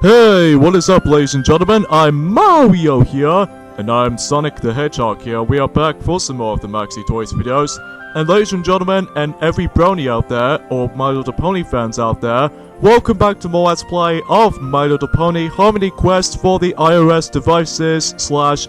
Hey, what is up, ladies and gentlemen? I'm Mario here, and I'm Sonic the Hedgehog here. We are back for some more of the Maxi Toys videos. And ladies and gentlemen, and every brony out there, or My Little Pony fans out there, welcome back to more Let's Play of My Little Pony Harmony Quest for the iOS devices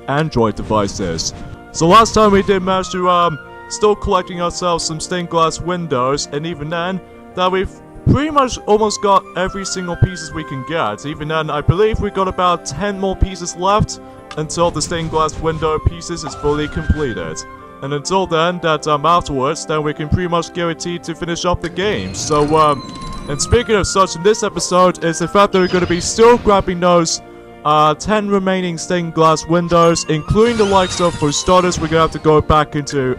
/ Android devices. So last time we did manage to, still collecting ourselves some stained glass windows, and even then, that we've pretty much almost got every single pieces we can get. Even then, I believe we got about 10 more pieces left until the stained glass window pieces is fully completed. And until then, afterwards, then we can pretty much guarantee to finish up the game. So, and speaking of such, in this episode is the fact that we're going to be still grabbing those 10 remaining stained glass windows, including the likes of, for starters, we're going to have to go back into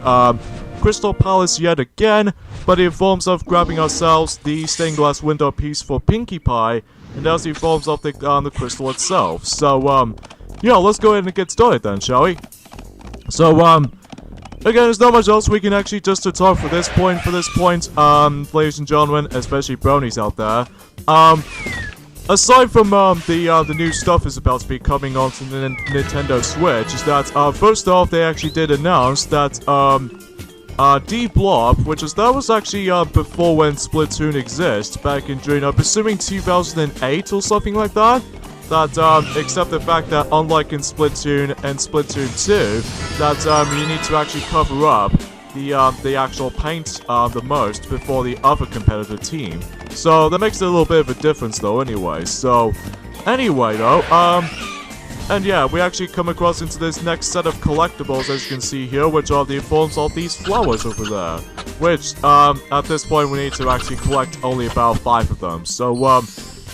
Crystal Palace yet again, but in forms of grabbing ourselves the stained glass window piece for Pinkie Pie, and that's in forms of the crystal itself. So, yeah, let's go ahead and get started then, shall we? So, again, there's not much else we can actually just to talk for this point, ladies and gentlemen, especially bronies out there. Aside from, the new stuff is about to be coming onto the Nintendo Switch, is that, first off, they actually did announce that, D-Blob, that was actually, before when Splatoon exists, back in June, I'm assuming 2008 or something like that? Except the fact that, unlike in Splatoon and Splatoon 2, that, you need to actually cover up the actual paint, the most before the other competitor team. So, that makes it a little bit of a difference, though, anyway. So, anyway, though, and yeah, we actually come across into this next set of collectibles, as you can see here, which are the forms of these flowers over there. Which, at this point, we need to actually collect only about 5 of them. So,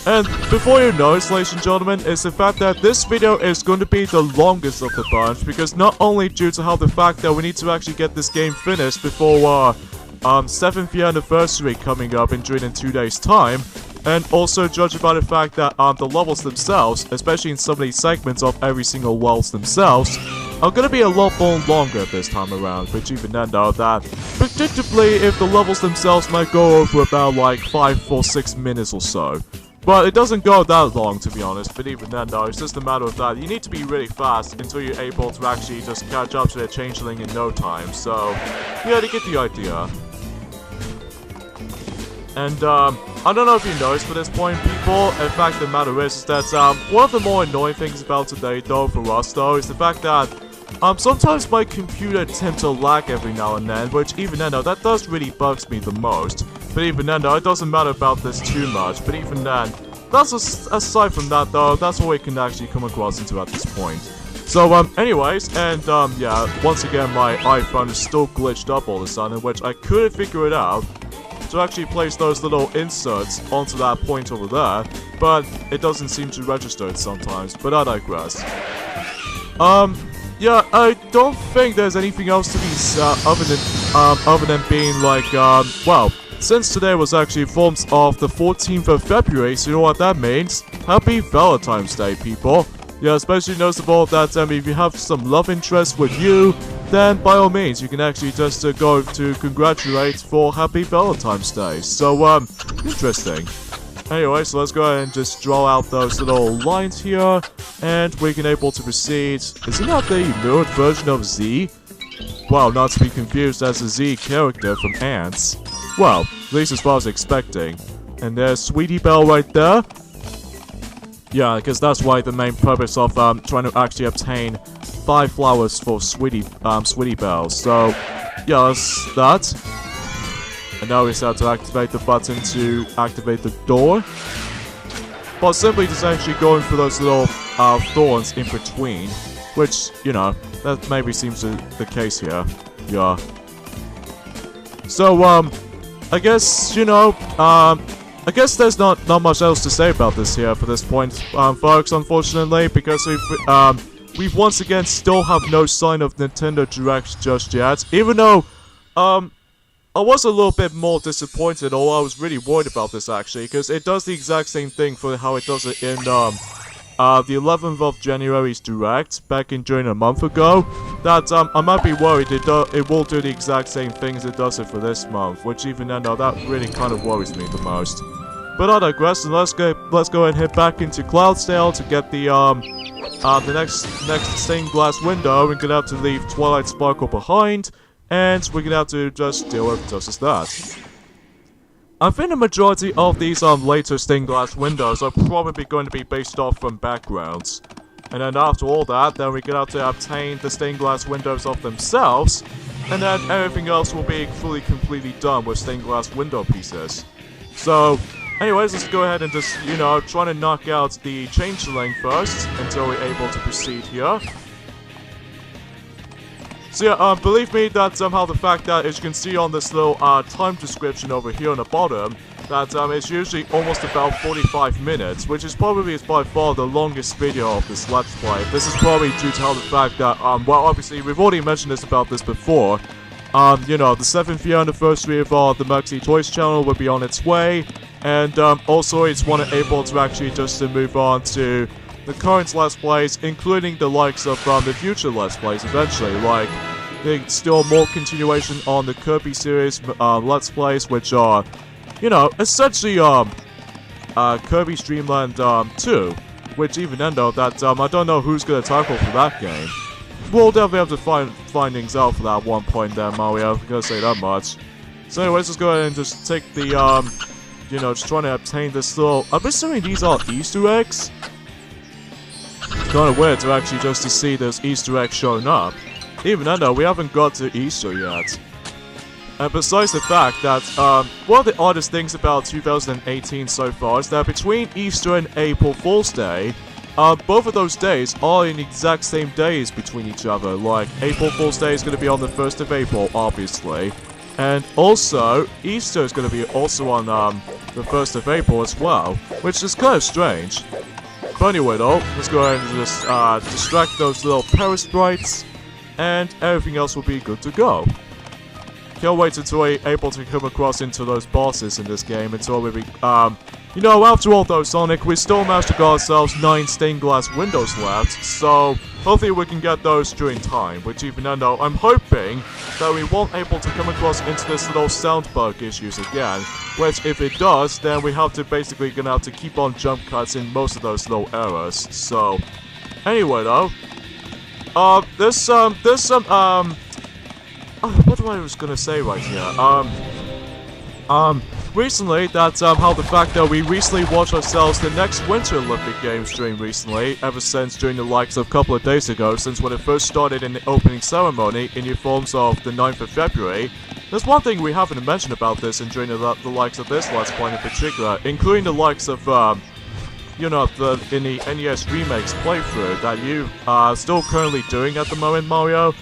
and before you know it, ladies and gentlemen, is the fact that this video is going to be the longest of the bunch, because not only due to how the fact that we need to actually get this game finished before, 7th year anniversary coming up in 2 days' time, and also judging by the fact that the levels themselves, especially in some of these segments of every single levels themselves, are gonna be a lot more longer this time around, which even then though that, predictably, if the levels themselves might go over about like 5 or 6 minutes or so. But it doesn't go that long, to be honest, but even then though, it's just a matter of that, you need to be really fast until you're able to actually just catch up to the Changeling in no time, so, yeah, to get the idea. And, I don't know if you noticed for this point, people, in fact, the matter is that, one of the more annoying things about today, though, for us, though, is the fact that, sometimes my computer tends to lag every now and then, which even then, though, that does really bugs me the most. But even then, though, it doesn't matter about this too much, but even then, that's aside from that, though, that's all we can actually come across into at this point. So, anyways, and, yeah, once again, my iPhone is still glitched up all of a sudden, which I couldn't figure it out to actually place those little inserts onto that point over there, but it doesn't seem to register it sometimes, but I digress. Yeah, I don't think there's anything else to be said other than being like, well, since today was actually forms of the 14th of February, so you know what that means? Happy Valentine's Day, people. Yeah, especially notice of all that, if you have some love interest with you, then by all means, you can actually just go to congratulate for Happy Valentine's Day. So, interesting. Anyway, so let's go ahead and just draw out those little lines here, and we can able to proceed. Isn't that the mirrored version of Z? Well, not to be confused as a Z character from Ants. Well, at least as far as expecting. And there's Sweetie Belle right there. Yeah, because that's why the main purpose of trying to actually obtain 5 flowers for Sweetie Belle. So, yeah, that's that. And now we just have to activate the button to activate the door. But simply just actually going for those little thorns in between, which, you know, that maybe seems the case here. Yeah. So, I guess, you know, I guess there's not much else to say about this here for this point, folks, unfortunately, because we once again still have no sign of Nintendo Direct just yet, even though, I was a little bit more disappointed, or I was really worried about this actually, because it does the exact same thing for how it does it in, the 11th of January's Direct, back in June a month ago, that, I might be worried it will do the exact same thing as it does it for this month, which even then, though, that really kind of worries me the most. But I digress, and let's go and head back into Cloudsdale to get the next stained glass window. We're gonna have to leave Twilight Sparkle behind, and we're gonna have to just deal with just as that. I think the majority of these later stained glass windows are probably going to be based off from backgrounds. And then after all that, then we're gonna have to obtain the stained glass windows of themselves, and then everything else will be fully completely done with stained glass window pieces. So, anyways, let's go ahead and just, you know, try to knock out the Changeling first until we're able to proceed here. So yeah, believe me that somehow the fact that, as you can see on this little time description over here on the bottom, that it's usually almost about 45 minutes, which is probably by far the longest video of this Let's Play. This is probably due to the fact that, well, obviously we've already mentioned about this before. You know, the 7th year anniversary of the Maxi Toys channel will be on its way, and also it's able to actually just move on to the current Let's Plays, including the likes of the future Let's Plays eventually, like there's still more continuation on the Kirby series Let's Plays, which are, you know, essentially Kirby's Dream Land 2, which even then though that I don't know who's gonna tackle for that game. We'll definitely have to find things out for that one point there, Mario. I'm gonna say that much. So anyways, let's go ahead and just take the you know, just trying to obtain this little. I'm assuming these are Easter eggs. It's kind of weird to actually just to see those Easter eggs showing up. Even though we haven't got to Easter yet. And besides the fact that, one of the oddest things about 2018 so far is that between Easter and April Fool's Day, both of those days are in the exact same days between each other. Like, April Fool's Day is going to be on the 1st of April, obviously. And also, Easter is going to be also on, the 1st of April as well, which is kind of strange. But anyway though, let's go ahead and just, distract those little parasprites, and everything else will be good to go. Can't wait until we're able to come across into those bosses in this game until we you know, after all though, Sonic, we still managed to get ourselves 9 stained glass windows left, so hopefully we can get those during time, which even though I'm hoping that we won't able to come across into this little sound bug issues again, which if it does, then we have to basically gonna have to keep on jump cuts in most of those little errors. So, anyway though, there's some, what do I was gonna say right here? Recently, that's how the fact that we recently watched ourselves the next Winter Olympic Games stream recently, ever since during the likes of a couple of days ago, since when it first started in the opening ceremony in the forms of the 9th of February. There's one thing we haven't mentioned about this and during the likes of this Let's Play in particular, including the likes of, you know, in the NES Remakes playthrough that you are still currently doing at the moment, Mario.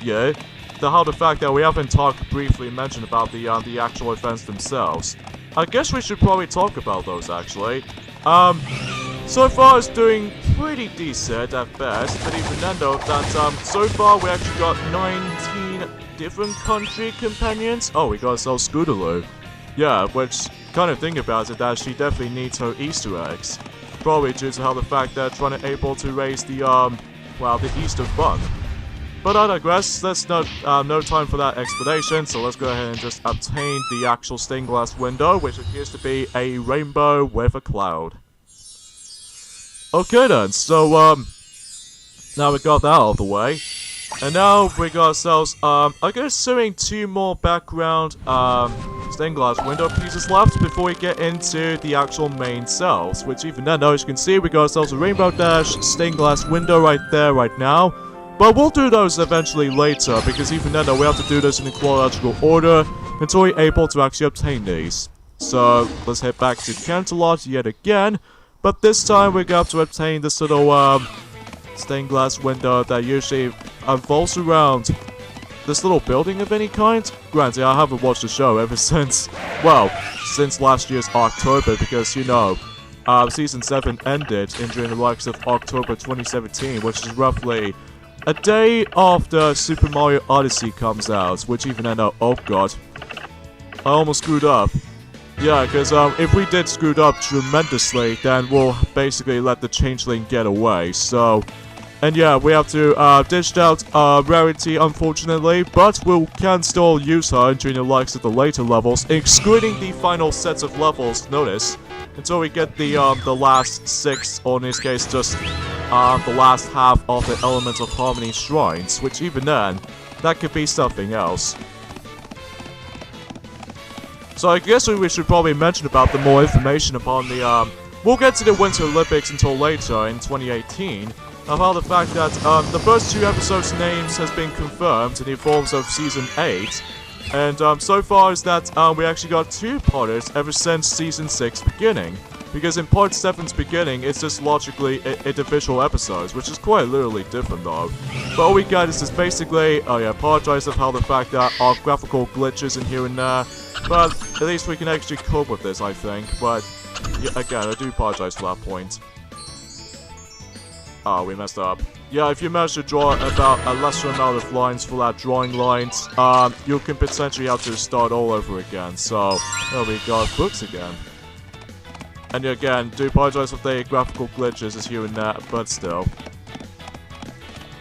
Yeah. How the fact that we haven't briefly mentioned about the actual events themselves. I guess we should probably talk about those actually. So far it's doing pretty decent at best, but even then though that so far we actually got 19 different country companions. Oh, we got ourselves Scootaloo. Yeah, which kind of thing about it that she definitely needs her Easter eggs. Probably due to how the fact that trying to able to raise the well, the Easter fund. But I digress, there's no time for that explanation, so let's go ahead and just obtain the actual stained glass window, which appears to be a rainbow with a cloud. Okay then, so, now we got that out of the way. And now we got ourselves, I'm assuming 2 more background, stained glass window pieces left before we get into the actual main cells, which even then, as you can see, we got ourselves a rainbow dash, stained glass window right there, right now. But we'll do those eventually later, because even then we have to do this in a chronological order until we're able to actually obtain these. So, let's head back to Canterlot yet again, but this time we're going to have to obtain this little, stained glass window that usually revolves around this little building of any kind. Granted, I haven't watched the show ever since, well, since last year's October, because, you know, Season 7 ended during the likes of October 2017, which is roughly a day after Super Mario Odyssey comes out, which even then, oh god, I almost screwed up. Yeah, because if we did screwed up tremendously, then we'll basically let the Changeling get away. So, And yeah, we have to dish out Rarity, unfortunately, but we can still use her during the likes of the later levels, excluding the final sets of levels, notice, until we get the last 6, or in this case, just the last half of the Elements of Harmony shrines, which even then, that could be something else. So I guess we should probably mention about the more information upon the, we'll get to the Winter Olympics until later in 2018, about the fact that the first 2 episodes' names has been confirmed in the forms of Season 8, and so far is that we actually got 2 parters ever since Season 6 beginning, because in Part 7's beginning, it's just logically individual episodes, which is quite literally different though. But all we got is just basically, oh yeah, apologize of how the fact that our graphical glitches in here and there, but at least we can actually cope with this, I think, but yeah, again, I do apologize for that point. Oh, we messed up. Yeah, if you manage to draw about a lesser amount of lines for that drawing lines, you can potentially have to start all over again. So, there we got books again. And again, do apologize if the graphical glitches is here and there, but still.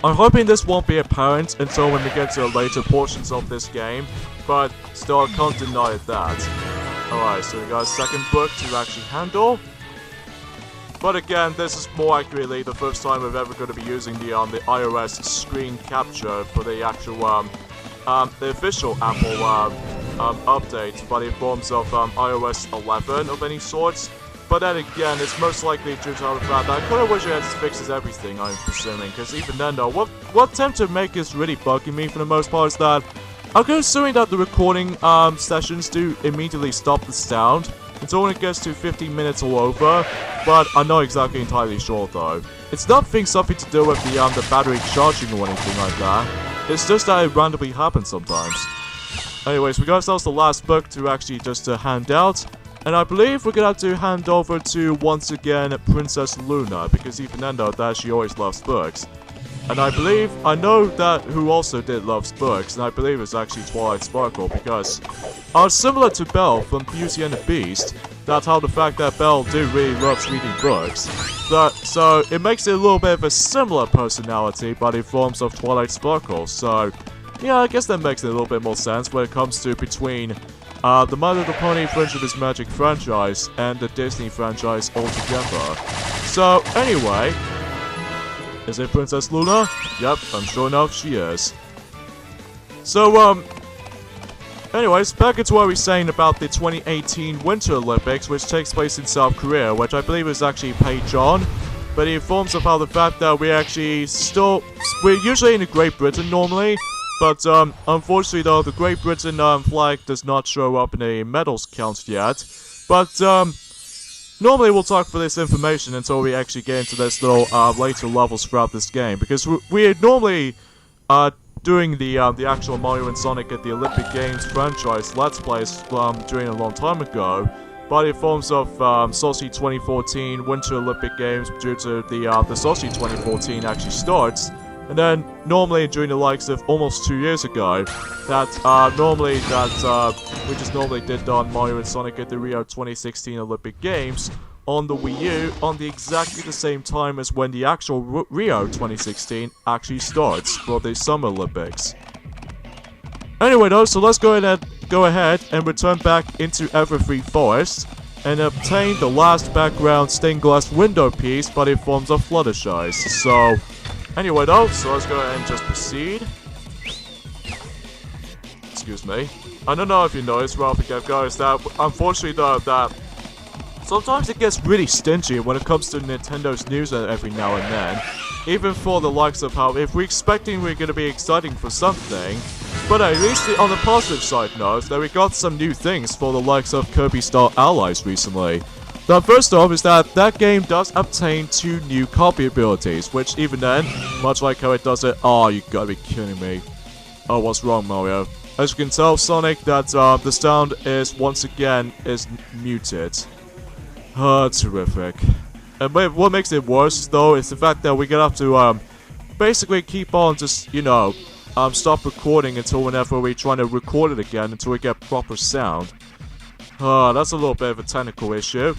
I'm hoping this won't be apparent until when we get to later portions of this game, but still I can't deny that. Alright, so we got a second book to actually handle. But again, this is more accurately the first time we're ever going to be using the iOS screen capture for the actual, the official Apple, update, but in forms of, iOS 11 of any sorts. But then again, it's most likely due to the fact that I kind of wish it fixes everything, I'm presuming, because even then though, what tend to make this really bugging me for the most part is that I'm considering that the recording, sessions do immediately stop the sound until when it gets to 15 minutes or over, but I'm not exactly entirely sure though. It's nothing something to do with the battery charging or anything like that. It's just that it randomly happens sometimes. Anyways, we got ourselves the last book to actually just hand out, and I believe we're gonna have to hand over to, once again, Princess Luna, because even then though, that she always loves books. And I know that who also did loves books, and I believe it's actually Twilight Sparkle, because similar to Belle from Beauty and the Beast, that's how the fact that Belle really loves reading books. So it makes it a little bit of a similar personality, but in forms of Twilight Sparkle. So yeah, I guess that makes it a little bit more sense when it comes to between the My Little Pony Friendship is Magic franchise and the Disney franchise altogether. So anyway, is it Princess Luna? Yep, I'm sure enough she is. So, anyways, back into what we were saying about the 2018 Winter Olympics, which takes place in South Korea, which I believe is actually Paejeon. But it informs of how the fact that we're usually in Great Britain normally, but unfortunately though, the Great Britain flag does not show up in a medals count yet. But normally we'll talk for this information until we actually get into this little later levels throughout this game, because we're normally doing the actual Mario and Sonic at the Olympic Games franchise Let's Plays during a long time ago, but in forms of Sochi 2014 Winter Olympic Games due to the Sochi 2014 actually starts, and then normally during the likes of almost 2 years ago, we just normally did Mario and Sonic at the Rio 2016 Olympic Games on the Wii U on exactly the same time as when the actual Rio 2016 actually starts for the Summer Olympics. Anyway though, so let's go ahead and return back into Everfree Forest and obtain the last background stained glass window piece, but in forms of Fluttershy. So anyway though, so let's go ahead and just proceed. Excuse me. I don't know if you noticed right off the get-go, is that unfortunately though, that sometimes it gets really stingy when it comes to Nintendo's news every now and then. Even for the likes of how, if we're expecting we're gonna be exciting for something, but at least on the positive side note, that we got some new things for the likes of Kirby Star Allies recently. Now first off is that game does obtain 2 new copy abilities, which even then, much like how it does it, oh you gotta be kidding me. Oh, what's wrong Mario? As you can tell Sonic, that the sound is once again muted. Terrific. And what makes it worse though is the fact that we're gonna have to basically keep on just, you know, stop recording until whenever we're trying to record it again until we get proper sound. That's a little bit of a technical issue.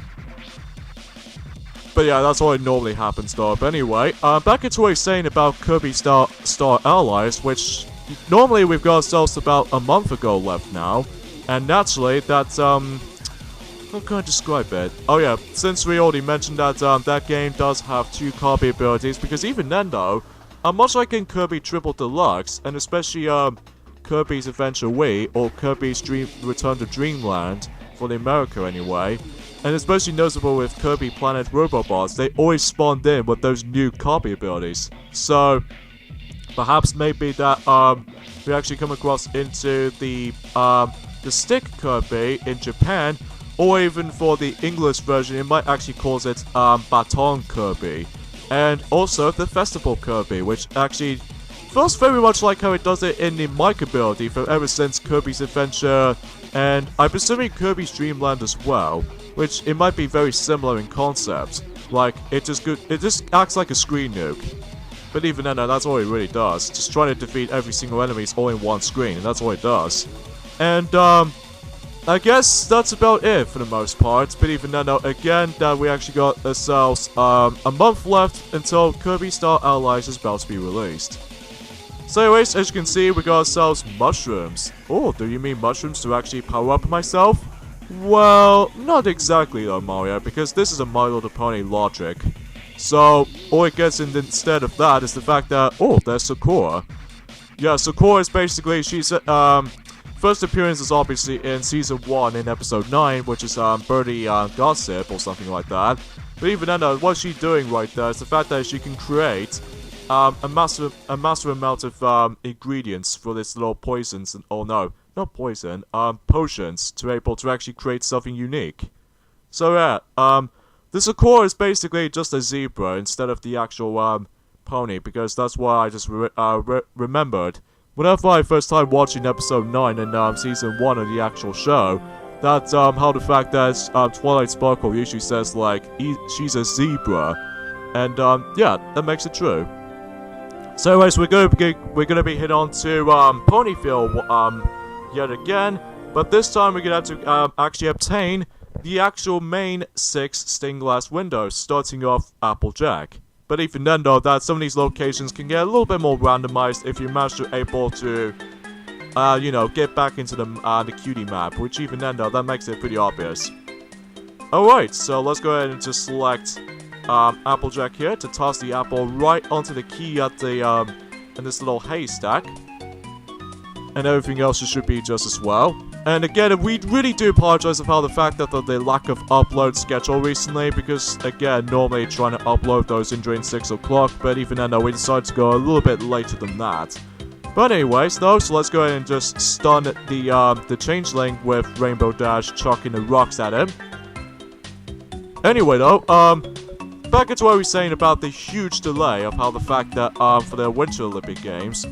But yeah, that's what normally happens though. But anyway, back into what I was saying about Kirby Star Allies, which normally we've got ourselves about a month ago left now. And naturally, that's, how can I describe it? Oh yeah, since we already mentioned that, that game does have 2 Kirby abilities, because even then though, much like in Kirby Triple Deluxe, and especially, Kirby's Adventure Wii, or Kirby's Return to Dreamland, for the America anyway, and especially noticeable with Kirby Planet Robobots, they always spawned in with those new Kirby abilities. So, perhaps maybe that, we actually come across into the stick Kirby in Japan, or even for the English version, it might actually call it, Baton Kirby. And also the Festival Kirby, which actually feels very much like how it does it in the Mic ability from ever since Kirby's Adventure, and I'm assuming Kirby's Dreamland as well, which it might be very similar in concept. Like, it just acts like a screen nuke. But even then, that's all it really does. Just trying to defeat every single enemy all in one screen, and that's all it does. And, I guess that's about it for the most part. But even then, again, that we actually got ourselves, a month left until Kirby Star Allies is about to be released. So anyways, as you can see, we got ourselves mushrooms. Oh, do you mean mushrooms to actually power up myself? Well, not exactly though, Mario, because this is a My Little Pony logic. So, all it gets instead of that is the fact that, oh, there's Sakura. Yeah, Sakura is basically, she's, first appearance is obviously in Season 1 in Episode 9, which is, Birdie, Gossip or something like that. But even then, what she's doing right there is the fact that she can create a massive amount of ingredients for this little poisons and oh no, not poison, potions to be able to actually create something unique. So yeah, this Sakura is basically just a zebra instead of the actual pony, because that's what I just remembered. Whenever I first time watching episode 9 in season 1 of the actual show, that's how the fact that Twilight Sparkle usually says like she's a zebra, and yeah, that makes it true. So anyways, we're gonna be hit on to Ponyville yet again, but this time we're gonna have to actually obtain the actual main 6 stained glass windows, starting off Applejack. But even then though, that some of these locations can get a little bit more randomized if you manage to able to you know, get back into the cutie map, which even then though, that makes it pretty obvious. Alright, so let's go ahead and just select Applejack here to toss the apple right onto the key at the in this little haystack, and everything else should be just as well. And again, we really do apologize about the fact that the lack of upload schedule recently, because again, normally trying to upload those in during 6 o'clock, but even then we decided to go a little bit later than that. But anyways though, so let's go ahead and just stun the Changeling with Rainbow Dash, chucking the rocks at him. Anyway though, back into what we were saying about the huge delay of how the fact that, for the Winter Olympic Games,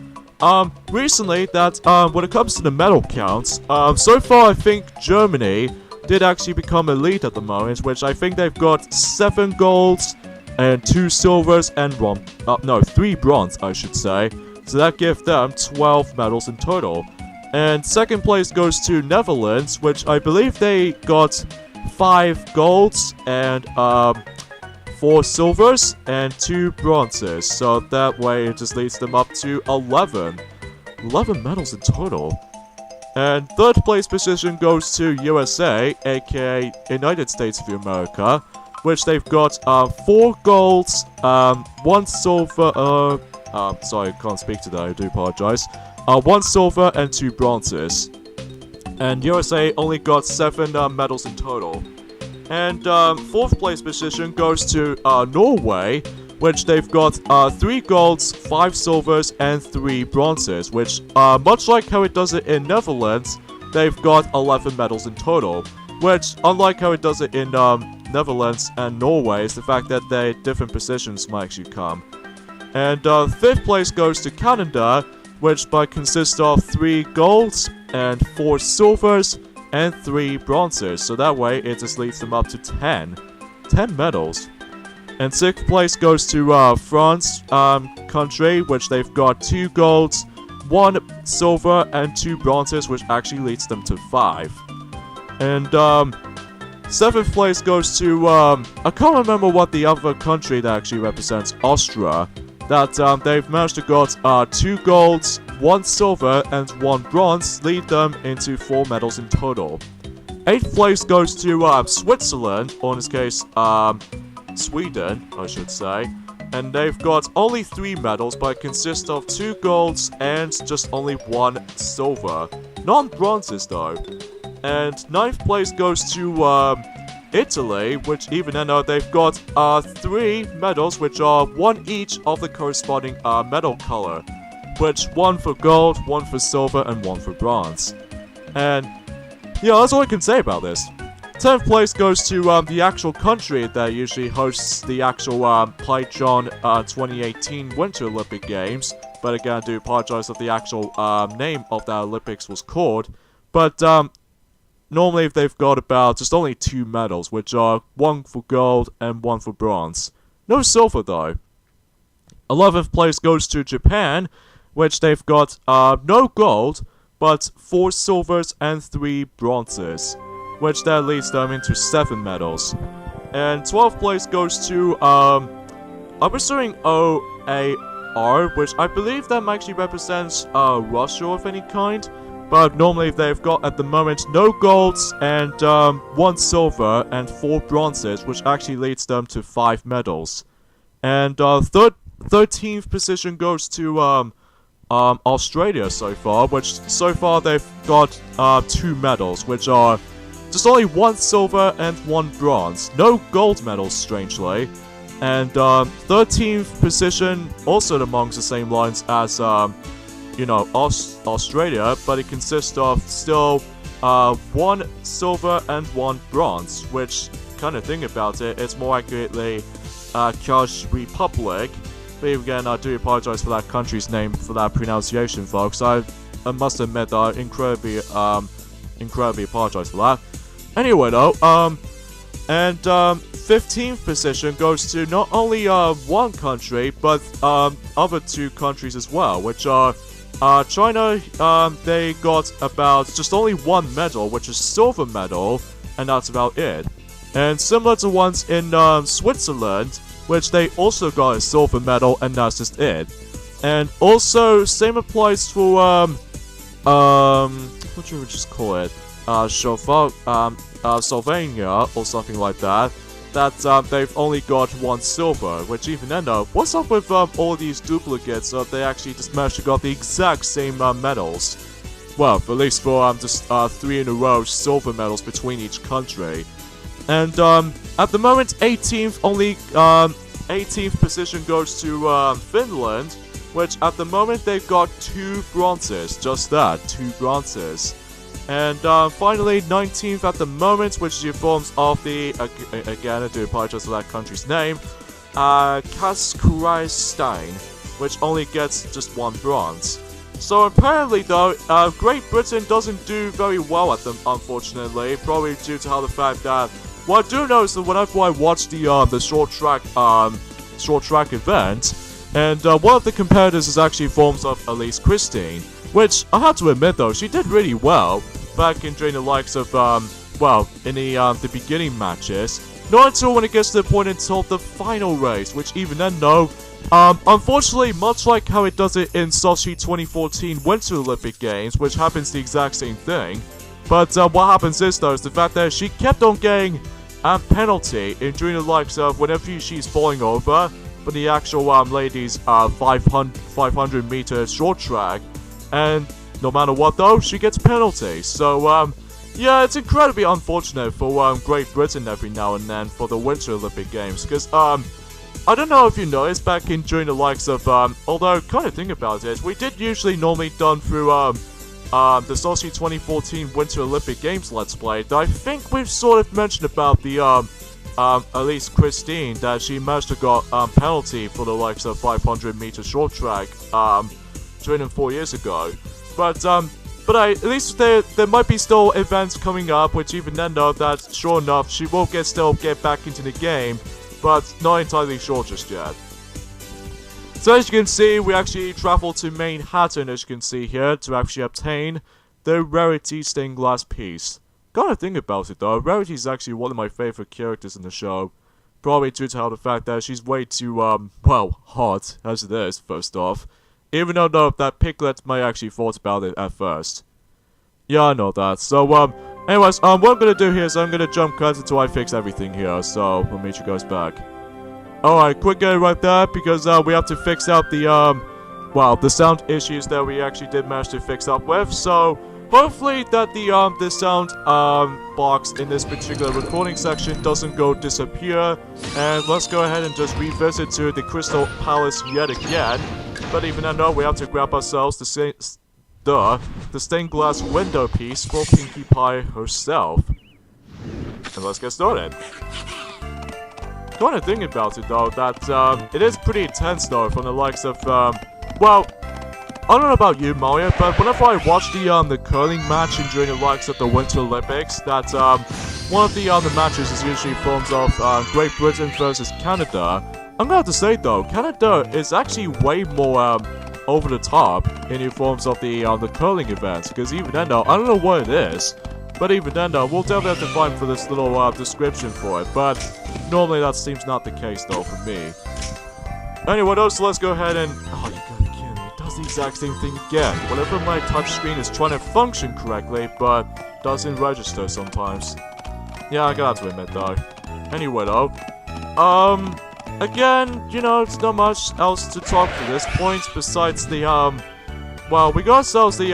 recently that, when it comes to the medal counts, so far I think Germany did actually become elite at the moment, which I think they've got 7 golds, and 2 silvers, and 3 bronze, I should say, so that gives them 12 medals in total. And second place goes to Netherlands, which I believe they got 5 golds, and, 4 silvers and 2 bronzes, so that way it just leads them up to 11 medals in total. And third place position goes to USA, aka United States of America, which they've got 4 golds, 1 silver, sorry, I can't speak today, I do apologize, 1 silver and 2 bronzes. And USA only got 7 medals in total. And fourth place position goes to Norway, which they've got 3 golds, 5 silvers, and 3 bronzes, which, much like how it does it in Netherlands, they've got 11 medals in total. Which, unlike how it does it in Netherlands and Norway, is the fact that they different positions might actually come. And fifth place goes to Canada, which consists of 3 golds and 4 silvers, and 3 bronzes, so that way it just leads them up to 10 medals. And 6th place goes to France country, which they've got 2 golds, 1 silver, and 2 bronzes, which actually leads them to 5. And 7th place goes to, I can't remember what the other country that actually represents Austria. That, they've managed to got, 2 golds, 1 silver, and 1 bronze, lead them into 4 medals in total. 8th place goes to, Switzerland, or in this case, Sweden, I should say. And they've got only 3 medals, but it consists of 2 golds and just only 1 silver. Non-bronzes, though. And 9th place goes to, Italy, which even though they've got 3 medals, which are 1 each of the corresponding medal color, which 1 for gold, 1 for silver, and 1 for bronze. And yeah, that's all I can say about this. 10th place goes to the actual country that usually hosts the actual Pyeongchang 2018 Winter Olympic Games. But again, I do apologize if the actual name of that Olympics was called. But normally they've got about just only 2 medals, which are 1 for gold and 1 for bronze. No silver though. 11th place goes to Japan, which they've got no gold, but 4 silvers and 3 bronzes, which that leads them into 7 medals. And 12th place goes to, I'm assuming OAR, which I believe that actually represents Russia of any kind. But normally they've got at the moment no golds and 1 silver and 4 bronzes, which actually leads them to 5 medals. And 13th position goes to Australia so far, which so far they've got 2 medals, which are just only 1 silver and 1 bronze. No gold medals, strangely. And 13th position, also amongst the same lines as you know, Australia, but it consists of still 1 silver and 1 bronze, which, kind of think about it, it's more accurately Kyrgyz Republic. But again, I do apologize for that country's name, for that pronunciation, folks. I must admit that I incredibly apologize for that. Anyway, though, and 15th position goes to not only 1 country, but other 2 countries as well, which are China. They got about just only 1 medal, which is silver medal, and that's about it. And similar to ones in Switzerland, which they also got a silver medal, and that's just it. And also, same applies for what should we just call it? Slovenia or something like that. That they've only got 1 silver, which even then though, what's up with all these duplicates? They actually just managed to got the exact same medals. Well, at least for just 3 in a row silver medals between each country. And at the moment, 18th only 18th position goes to Finland, which at the moment they've got 2 bronzes, just that, 2 bronzes. And finally, 19th at the moment, which is the forms of the, again, I do apologize for that country's name, Kazakhstan, which only gets just 1 bronze. So apparently though, Great Britain doesn't do very well at them, unfortunately, probably due to how the fact that, what I do know is that whenever I watch the short track event, and one of the competitors is actually forms of Elise Christine, which I have to admit though, she did really well back in during the likes of well, in the beginning matches. Not until when it gets to the point until the final race, which even then though, unfortunately, much like how it does it in Sochi 2014 Winter Olympic Games, which happens the exact same thing. But what happens is though, is the fact that she kept on getting a penalty in during the likes of whenever she's falling over for the actual ladies 500 meter short track, and no matter what though, she gets penalties. So yeah, it's incredibly unfortunate for Great Britain every now and then for the Winter Olympic Games, because I don't know if you noticed back in during the likes of although kind of think about it, we did usually normally done through the Sochi 2014 Winter Olympic Games Let's Play. I think we've sort of mentioned about the Elise Christine, that she managed to got penalty for the likes of 500 meter short track 4 years ago. But at least there might be still events coming up, which even then though, that sure enough she will still get back into the game, but not entirely sure just yet. So as you can see, we actually traveled to Manhattan, as you can see here, to actually obtain the rarity stained glass piece. Gotta think about it though, Rarity is actually one of my favorite characters in the show. Probably due to how the fact that she's way too, well, hot, as it is, first off. Even though that Piglet might actually thought about it at first. Yeah, I know that. So, anyways, what I'm gonna do here is I'm gonna jump cut until I fix everything here, so we'll meet you guys back. Alright, quick get right there, because, we have to fix out the, well, the sound issues that we actually did manage to fix up with, so hopefully that the sound, box in this particular recording section doesn't go disappear, and let's go ahead and just revisit to the Crystal Palace yet again, but even though we have to grab ourselves the stained glass window piece for Pinkie Pie herself. And let's get started. Kinda thinking about it though, that it is pretty intense though from the likes of, well, I don't know about you, Mario, but whenever I watch the curling match during the likes of the Winter Olympics, that one of the matches is usually forms of Great Britain versus Canada. I'm gonna have to say though, Canada is actually way more over the top in the forms of the curling events, because even then though, I don't know what it is, but even then though, we'll definitely have to find for this little description for it, but normally that seems not the case though for me. Anyway though, so let's go ahead and, oh, you gotta be kidding me, it does the exact same thing again, whenever my touchscreen is trying to function correctly, but doesn't register sometimes. Yeah, I gotta admit though. Anyway though, again, you know, it's not much else to talk to this point besides the, well, we got ourselves the,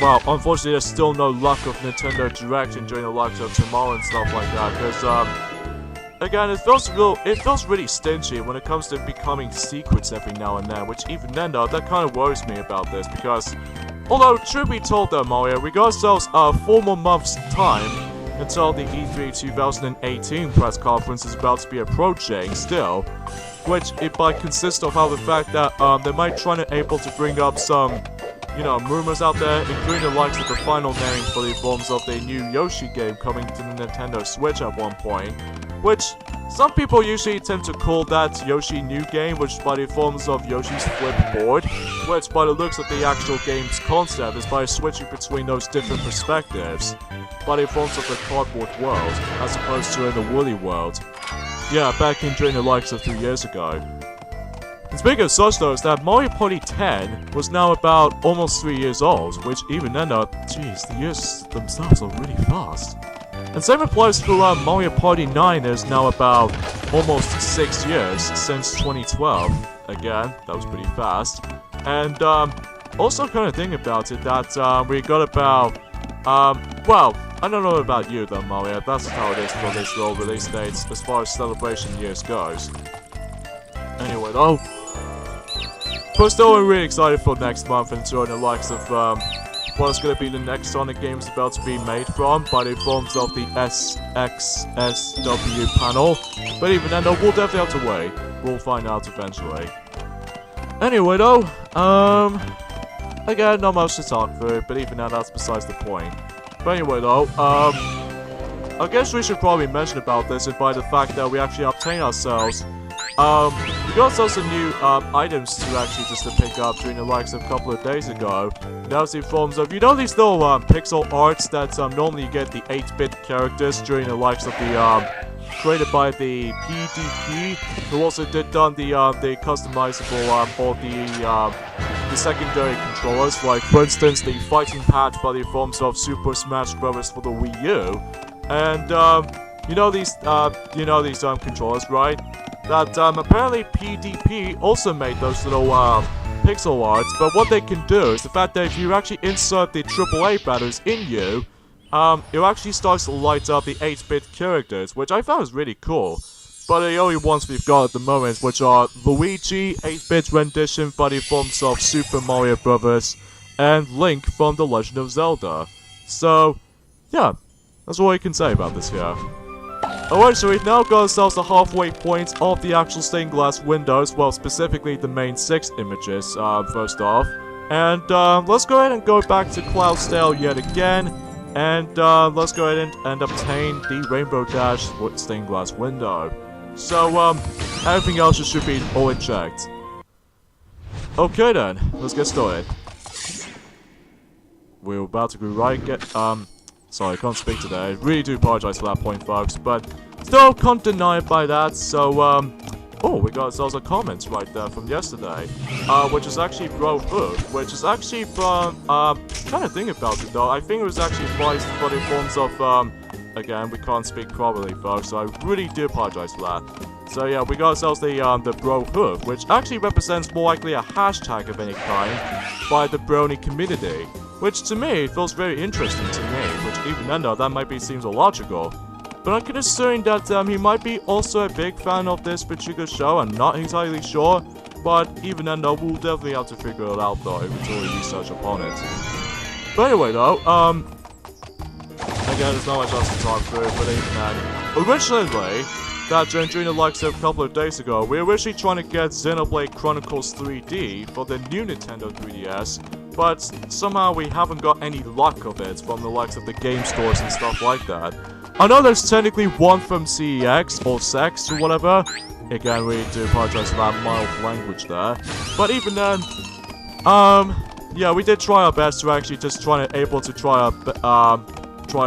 well, unfortunately there's still no luck of Nintendo Direct during the likes of tomorrow and stuff like that, because, again, it feels really stingy when it comes to becoming secrets every now and then, which even then, though, that kind of worries me about this, because, although, truth be told though, Mario, we got ourselves, 4 more months' time until the E3 2018 press conference is about to be approaching still, which it might consist of how the fact that they might try to able to bring up some, you know, rumors out there, including the likes of the final name for the forms of the new Yoshi game coming to the Nintendo Switch at one point, which some people usually tend to call that Yoshi New Game, which by the forms of Yoshi's Flipboard, which by the looks of the actual game's concept is by switching between those different perspectives, by the forms of the cardboard world, as opposed to in the woolly world. Yeah, back in during the likes of 3 years ago. And speaking of such though, is that Mario Party 10 was now about almost 3 years old, which even then though, jeez, the years themselves are really fast. And same applies to Mario Party 9 is now about almost 6 years since 2012. Again, that was pretty fast. And also kind of thinking about it that we got about, well, I don't know about you though, Mario, that's how it is for this little release dates as far as celebration years goes. Anyway though, but still I'm really excited for next month and enjoying the likes of what's going to be the next Sonic games about to be made from by the forms of the SXSW panel. But even then though, we'll definitely have to wait. We'll find out eventually. Anyway though, again, not much to talk through, but even now that's besides the point. But anyway though, I guess we should probably mention about this and by the fact that we actually obtained ourselves, we got ourselves some new items to actually just to pick up during the likes of a couple of days ago. That was in forms of, you know, these little pixel arts that normally you get the 8-bit characters during the likes of the created by the PDP, who also did done the customizable or the secondary controllers, like for instance the fighting pad by the forms of Super Smash Bros. For the Wii U, and you know these controllers, right? That apparently PDP also made those little pixel arts, but what they can do is the fact that if you actually insert the AAA batters in you, it actually starts to light up the 8-bit characters, which I found is really cool. But the only ones we've got at the moment, which are Luigi, 8-bit rendition by the forms of Super Mario Bros., and Link from The Legend of Zelda. So, yeah, that's all I can say about this here. Alright, so we've now got ourselves the halfway point of the actual stained glass windows, well, specifically the main 6 images, first off. And, let's go ahead and go back to Cloudsdale yet again, and, let's go ahead and obtain the Rainbow Dash stained glass window. So, everything else should be all in checked. Okay then, let's get started. We're about to go right Sorry, I can't speak today. I really do apologize for that point, folks. But still can't deny it by that. So, oh, we got ourselves a comment right there from yesterday. Which is actually Bro Hoof, which is actually from, trying to think about it though. I think it was actually voiced for the forms of, again, we can't speak properly, folks. So I really do apologize for that. So yeah, we got ourselves the Bro Hoof, which actually represents more likely a hashtag of any kind by the Brony community. Which to me feels very interesting to me, which even then though that might be seems illogical. But I can assume that he might be also a big fan of this particular show. I'm not entirely sure, but even then though we'll definitely have to figure it out though if we do research upon it. But anyway though, again there's not much else to talk through, but even then, originally, that during the likes of a couple of days ago, we were originally trying to get Xenoblade Chronicles 3D for the new Nintendo 3DS, but somehow we haven't got any luck of it from the likes of the game stores and stuff like that. I know there's technically one from CEX or SEX or whatever. Again, we do apologize for that mild language there. But even then, yeah, we did try our best to actually just try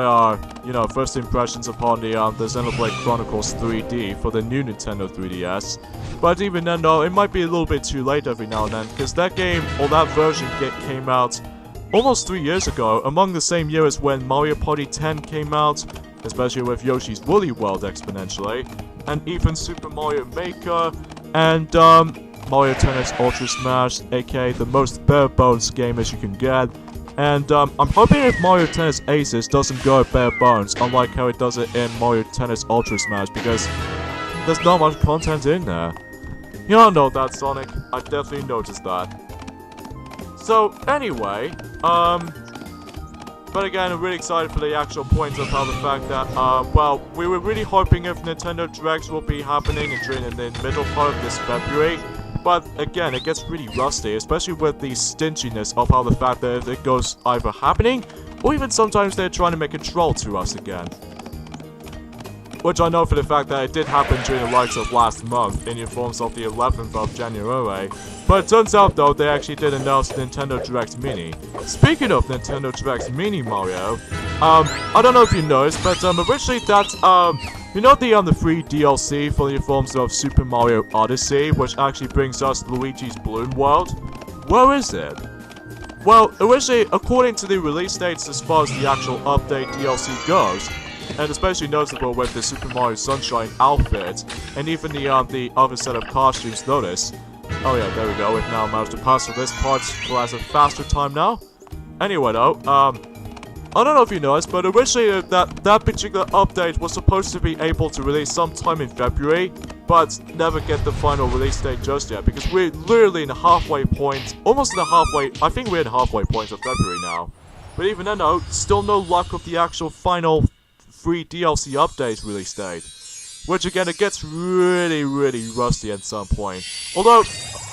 our, you know, first impressions upon the Xenoblade Chronicles 3D for the new Nintendo 3DS. But even then though, it might be a little bit too late every now and then, because that game, or that version came out almost 3 years ago, among the same year as when Mario Party 10 came out, especially with Yoshi's Woolly World exponentially, and even Super Mario Maker, and Mario Tennis Ultra Smash, aka the most bare bones game as you can get. And I'm hoping if Mario Tennis Aces doesn't go bare bones, unlike how it does it in Mario Tennis Ultra Smash, because there's not much content in there. You don't know that, Sonic. I definitely noticed that. So, anyway, but again, I'm really excited for the actual point of how the fact that, well, we were really hoping if Nintendo Directs will be happening during the middle part of this February. But again, it gets really rusty, especially with the stinginess of how the fact that it goes either happening, or even sometimes they're trying to make a troll to us again. Which I know for the fact that it did happen during the likes of last month, in the forms of the 11th of January. But it turns out though, they actually did announce Nintendo Direct Mini. Speaking of Nintendo Direct Mini, Mario, I don't know if you noticed, but originally that, you know the free DLC for the forms of Super Mario Odyssey, which actually brings us Luigi's Balloon World? Where is it? Well, originally, according to the release dates as far as the actual update DLC goes, and especially noticeable with the Super Mario Sunshine outfit, and even the other set of costumes noticed. Oh yeah, there we go, we've now managed to pass through this part as a faster time now. Anyway though, I don't know if you noticed, but originally that particular update was supposed to be able to release sometime in February, but never get the final release date just yet, because we're literally in the halfway point, almost in the halfway, I think we're in the halfway point of February now. But even then though, still no luck of the actual final free DLC update release date. Which again, it gets really rusty at some point. Although,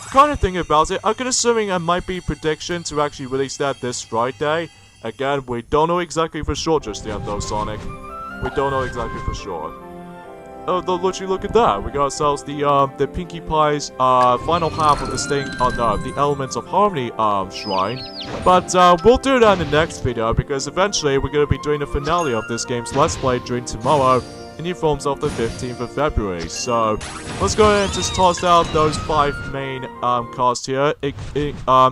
kind of thinking about it, I can assuming it might be prediction to actually release that this Friday. Again, we don't know exactly for sure just yet though, Sonic. We don't know exactly for sure. Oh, literally look at that. We got ourselves the Pinkie Pie's final half of this thing, no, the Elements of Harmony shrine. But we'll do that in the next video, because eventually we're going to be doing the finale of this game's Let's Play during tomorrow, in the forms of the 15th of February. So, let's go ahead and just toss out those 5 main cards here,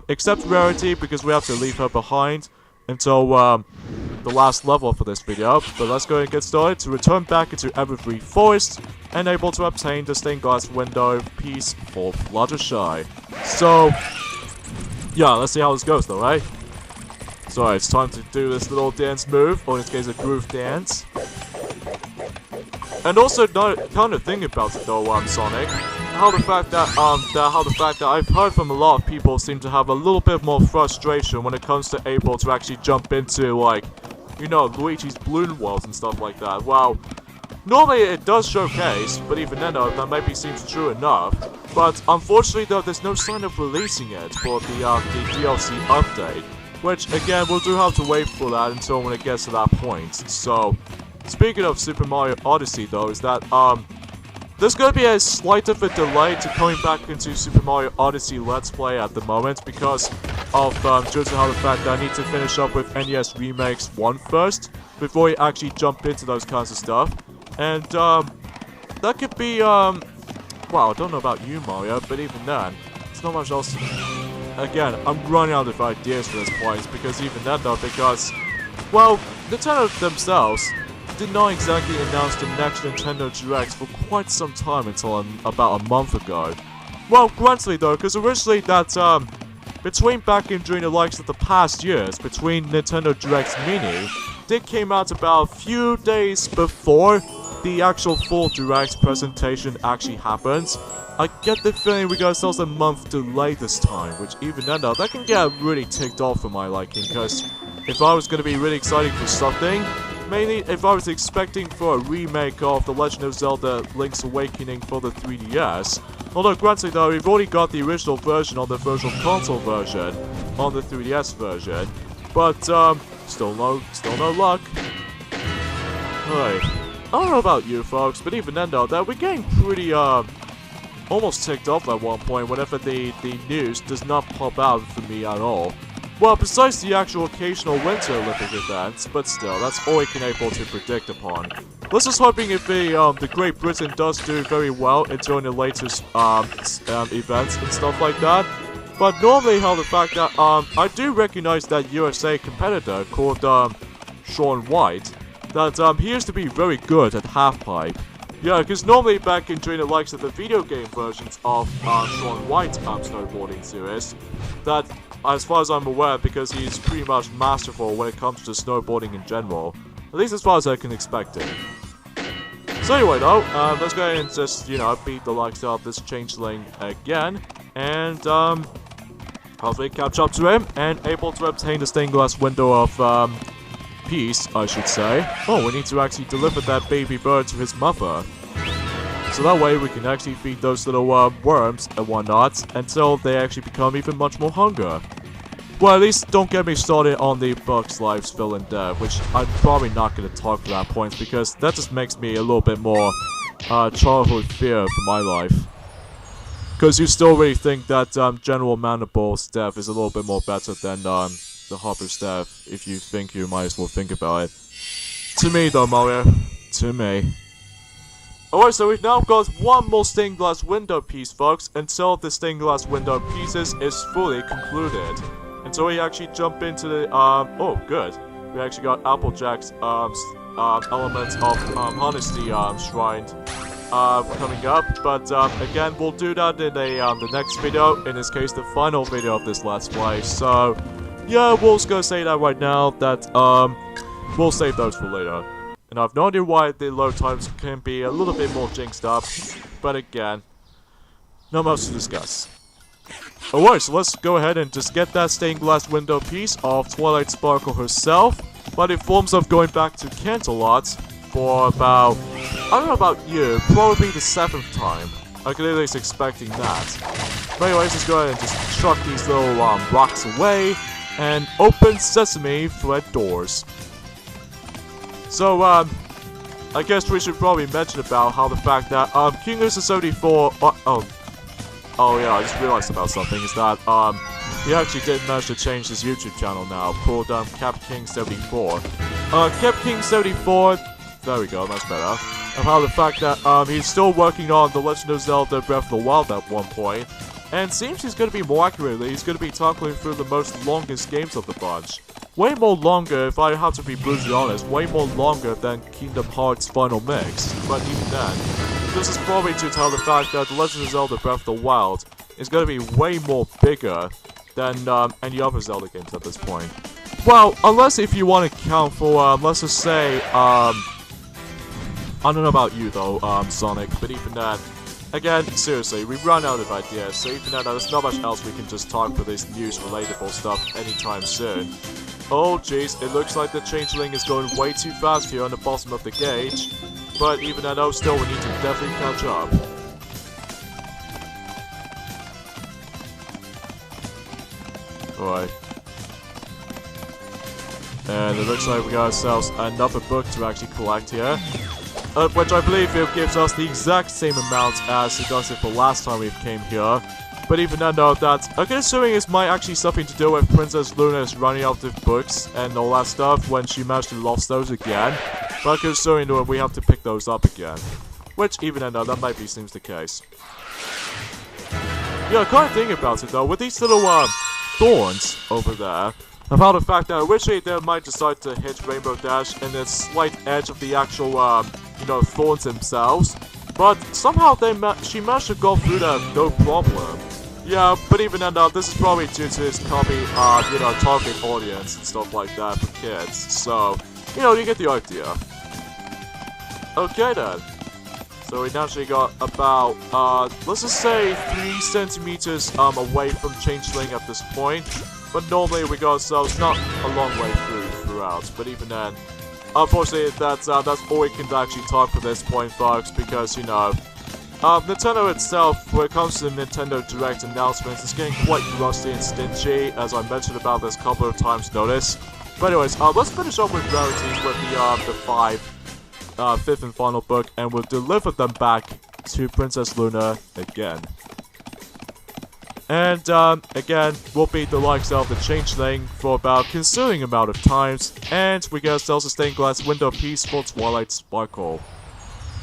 except Rarity, because we have to leave her behind until the last level for this video. But let's go ahead and get started to return back into Everfree Forest and able to obtain the stained glass window piece for Fluttershy. So, yeah, let's see how this goes though, right? So it's time to do this little dance move, or in this case a groove dance. And also, kind of thinking about it though, Sonic, how the fact that I've heard from a lot of people seem to have a little bit more frustration when it comes to able to actually jump into, like, you know, Luigi's Balloon Worlds and stuff like that. Well, normally it does showcase, but even then though, that maybe seems true enough. But unfortunately though, there's no sign of releasing it for the DLC update. Which, again, we'll do have to wait for that until when it gets to that point. So, speaking of Super Mario Odyssey though, is that, there's going to be a slight of a delay to coming back into Super Mario Odyssey Let's Play at the moment, because due to how the fact that I need to finish up with NES Remakes 1 first, before I actually jump into those kinds of stuff. And, that could be, well, I don't know about you, Mario, but even then, it's not much else. Again, I'm running out of ideas for this point, because even then, though, because, well, Nintendo themselves did not exactly announce the next Nintendo Direct for quite some time until about a month ago. Well, granted though, because originally that, between back in during the likes of the past years, between Nintendo Directs Mini, did came out about a few days before the actual full Direct presentation actually happens. I get the feeling we got ourselves a month delay this time, which even then though, that can get really ticked off for my liking, because if I was going to be really excited for something, mainly if I was expecting for a remake of The Legend of Zelda Link's Awakening for the 3DS, although granted though, we've already got the original version on the Virtual Console version, on the 3DS version, but still no luck. Hey, I don't know about you folks, but even then though, that we're getting pretty almost ticked off at one point whenever the news does not pop out for me at all. Well, besides the actual occasional Winter Olympic events, but still, that's all we can able to predict upon. Let's just hoping if the Great Britain does do very well during the latest events and stuff like that. But normally, how the fact that I do recognize that USA competitor called Sean White, that he used to be very good at halfpipe. Yeah, because normally back in during the likes of the video game versions of Sean White's snowboarding series, that as far as I'm aware, because he's pretty much masterful when it comes to snowboarding in general, at least as far as I can expect it. So anyway though, let's go ahead and just, you know, beat the likes of this Changeling again, and hopefully catch up to him, and able to obtain the stained glass window of peace, I should say. Oh, we need to actually deliver that baby bird to his mother. So that way we can actually feed those little worms and whatnot until they actually become even much more hunger. Well, at least don't get me started on the Bugs Life's villain death, which I'm probably not going to talk to that point because that just makes me a little bit more childhood fear for my life. Because you still really think that General Mandibule's death is a little bit more better than the Hopper's death, if you think you might as well think about it. To me though, Mario. To me. Alright, so we've now got one more stained glass window piece, folks, until the stained glass window pieces is fully concluded. Until we actually jump into the, oh, good. We actually got Applejack's, elements of, Honesty, Shrine, coming up. But, again, we'll do that in the next video, in this case, the final video of this Let's Play. So, yeah, we'll just gonna say that right now, that, we'll save those for later. And I've no idea why the load times can be a little bit more jinxed up, but again, not much to discuss. Alright, so let's go ahead and just get that stained glass window piece of Twilight Sparkle herself, but in forms of going back to Canterlot for about, I don't know about you, probably the 7th time. I could at least expecting that. But anyways, let's go ahead and just chuck these little rocks away, and open sesame thread doors. So, I guess we should probably mention about how the fact that, King Loser 74, oh yeah, I just realized about something, is that, he actually did manage to change his YouTube channel now, called, CapKing74. CapKing74, there we go, that's better, of how the fact that, he's still working on The Legend of Zelda Breath of the Wild at one point, and seems he's gonna be more accurately, he's gonna be tackling through the most longest games of the bunch. Way more longer, if I have to be brutally honest, way more longer than Kingdom Hearts Final Mix. But even then, this is probably to tell the fact that The Legend of Zelda Breath of the Wild is going to be way more bigger than any other Zelda games at this point. Well, unless if you want to count for, let's just say, I don't know about you though, Sonic, but even then, again, seriously, we've run out of ideas, so even then, there's not much else we can just talk for this news-relatable stuff anytime soon. Oh jeez, it looks like the Changeling is going way too fast here on the bottom of the gauge. But even though still we need to definitely catch up. Alright. And it looks like we got ourselves another book to actually collect here. Which I believe it gives us the exact same amount as it does it for last time we came here. But even then though, that, okay, assuming it might actually something to do with Princess Luna's running out of books and all that stuff when she managed to lost those again. But okay, assuming that we have to pick those up again. Which, even then though, that might be seems the case. Yeah, I can't think about it though, with these little, thorns over there, about the fact that originally they might decide to hit Rainbow Dash in the slight edge of the actual, you know, thorns themselves. But somehow she managed to go through that no problem. Yeah, but even then, this is probably due to his copy, you know, target audience and stuff like that for kids. So, you know, you get the idea. Okay then. So we naturally got about, let's just say 3 centimeters, away from Changeling at this point. But normally we got ourselves not a long way throughout. But even then, unfortunately, that's all we can actually talk for this point, folks, because, you know, Nintendo itself, when it comes to Nintendo Direct announcements, is getting quite rusty and stingy, as I mentioned about this a couple of times notice. But anyways, let's finish up with rarities with the 5th and final book, and we'll deliver them back to Princess Luna again. And, again, we'll beat the likes of the Changeling for about a considerable amount of times, and we get ourselves a stained glass window piece for Twilight Sparkle.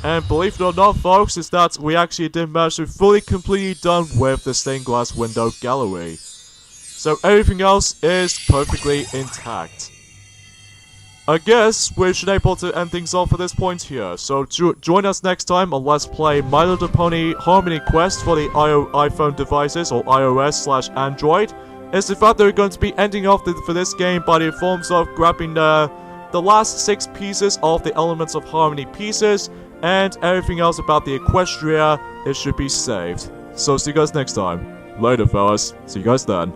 And believe it or not, folks, is that we actually did manage to fully completely done with the stained glass window gallery. So everything else is perfectly intact. I guess we should be able to end things off at this point here. So join us next time on Let's Play My Little Pony Harmony Quest for the iPhone devices, or iOS/Android. It's the fact that we're going to be ending off for this game by the forms of grabbing the last 6 pieces of the Elements of Harmony pieces, and everything else about the Equestria, it should be saved. So see you guys next time. Later, fellas. See you guys then.